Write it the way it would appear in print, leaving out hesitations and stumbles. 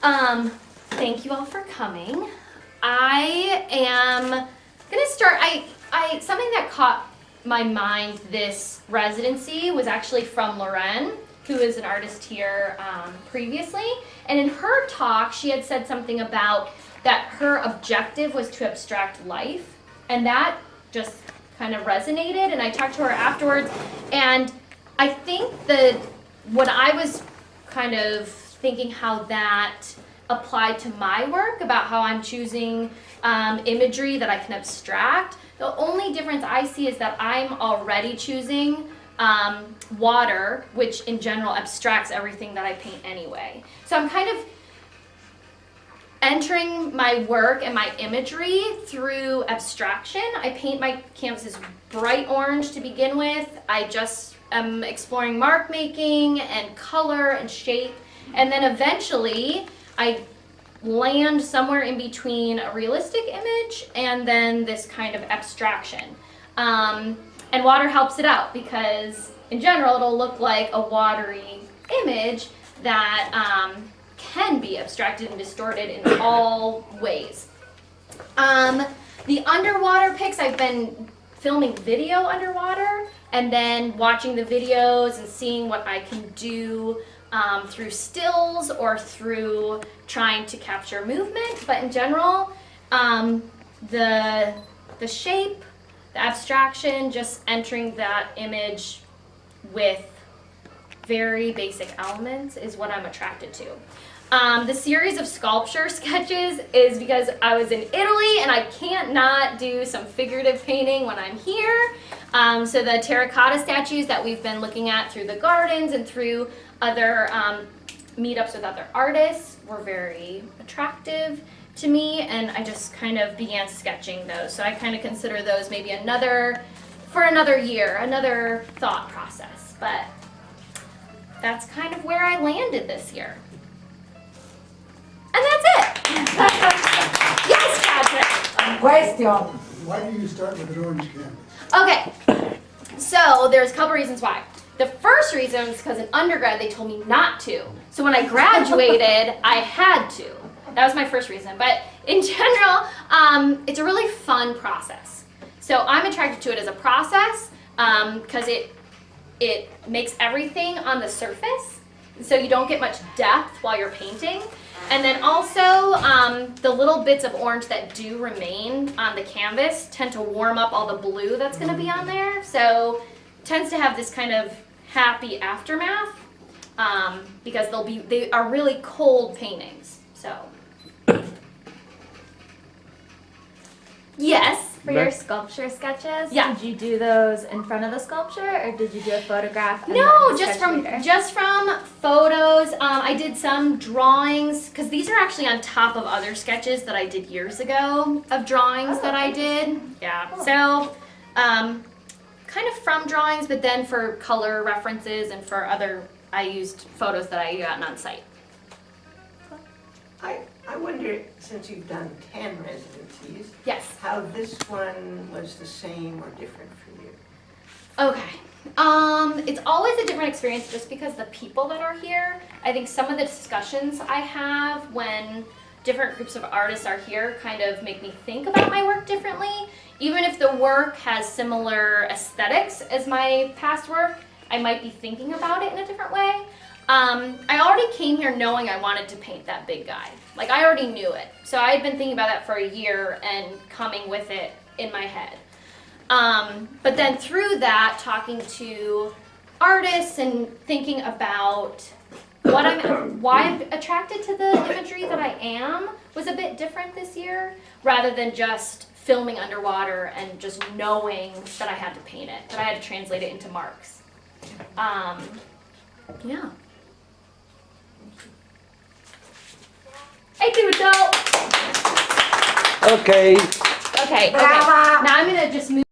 Thank you all for coming. I am gonna start, something that caught my mind this residency was actually from Loren, who is an artist here previously. And in her talk, she had said something about that her objective was to abstract life. And that just kind of resonated. And I talked to her afterwards. And I think that when I was kind of thinking how that applied to my work, about how I'm choosing imagery that I can abstract, the only difference I see is that I'm already choosing water, which in general abstracts everything that I paint anyway. So I'm kind of entering my work and my imagery through abstraction. I paint my canvases bright orange to begin with. I just am exploring mark making and color and shape. And then eventually I land somewhere in between a realistic image and then this kind of abstraction. And water helps it out because in general it'll look like a watery image that can be abstracted and distorted in all ways. The underwater pics, I've been filming video underwater and then watching the videos and seeing what I can do through stills or through trying to capture movement. But in general, the shape, the abstraction, just entering that image with very basic elements is what I'm attracted to. The series of sculpture sketches is because I was in Italy and I can't not do some figurative painting when I'm here. So the terracotta statues that we've been looking at through the gardens and through other meetups with other artists were very attractive to me, and I just kind of began sketching those. So I kind of consider those maybe for another year, another thought process. But that's kind of where I landed this year. And that's it. Yes, Patrick. Question. Why do you start with an orange canvas? Okay, so there's a couple reasons why. The first reason is because in undergrad they told me not to. So when I graduated, I had to. That was my first reason. But in general, it's a really fun process. So I'm attracted to it as a process because it makes everything on the surface. So you don't get much depth while you're painting. And then also, the little bits of orange that do remain on the canvas tend to warm up all the blue that's going to be on there. So it tends to have this kind of happy aftermath because they are really cold paintings. So yes. For your sculpture sketches, Yeah. Did you do those in front of the sculpture, or did you do a photograph? And No, then just sketch from later? photos. I did some drawings because these are actually on top of other sketches that I did years ago of drawings that I did. Yeah. Cool. So, kind of from drawings, but then for color references and for other, I used photos that I got on site. I wonder, since you've done 10 residencies, Yes. how this one was the same or different for you? Okay. It's always a different experience just because the people that are here, I think some of the discussions I have when different groups of artists are here kind of make me think about my work differently. Even if the work has similar aesthetics as my past work, I might be thinking about it in a different way. I already came here knowing I wanted to paint that big guy. Like, I already knew it. So I had been thinking about that for a year and coming with it in my head. But then through that, talking to artists and thinking about why I'm attracted to the imagery that I am was a bit different this year, rather than just filming underwater and just knowing that I had to paint it, that I had to translate it into marks. Yeah. I do it though. Okay. Okay. Brava. Now I'm gonna just move.